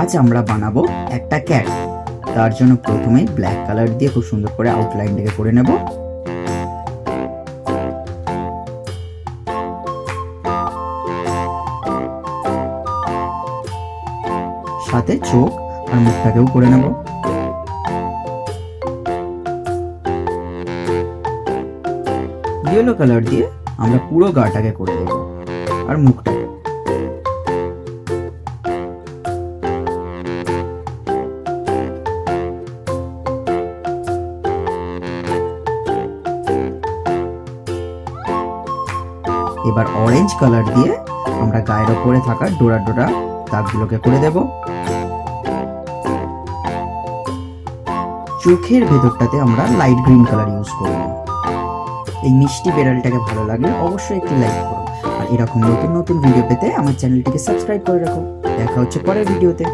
আজ আমরা বানাবো একটা ক্যাট। তার জন্য প্রথমে ব্ল্যাক কালার দিয়ে খুব সুন্দর করে আউটলাইনটাকে করে নেব। সাথে চোখ আর মুখটাকেও করে নেব। ইয়েলো কালার দিয়ে আমরা পুরো গাটাকে করে দেব আর মুখটাকে। এবার অরেঞ্জ কালার দিয়ে আমরা গায়ের ওপরে থাকা ডোরা ডোরা দাগগুলোকে করে দেব। চোখের ভেতরটাতে আমরা লাইট গ্রিন কালার ইউজ করব। এই মিষ্টি বেড়ালটাকে ভালো লাগলে অবশ্যই একটি লাইক করো, আর এরকম নতুন নতুন ভিডিও পেতে আমার চ্যানেলটিকে সাবস্ক্রাইব করে রাখো। দেখা হচ্ছে পরের ভিডিওতে।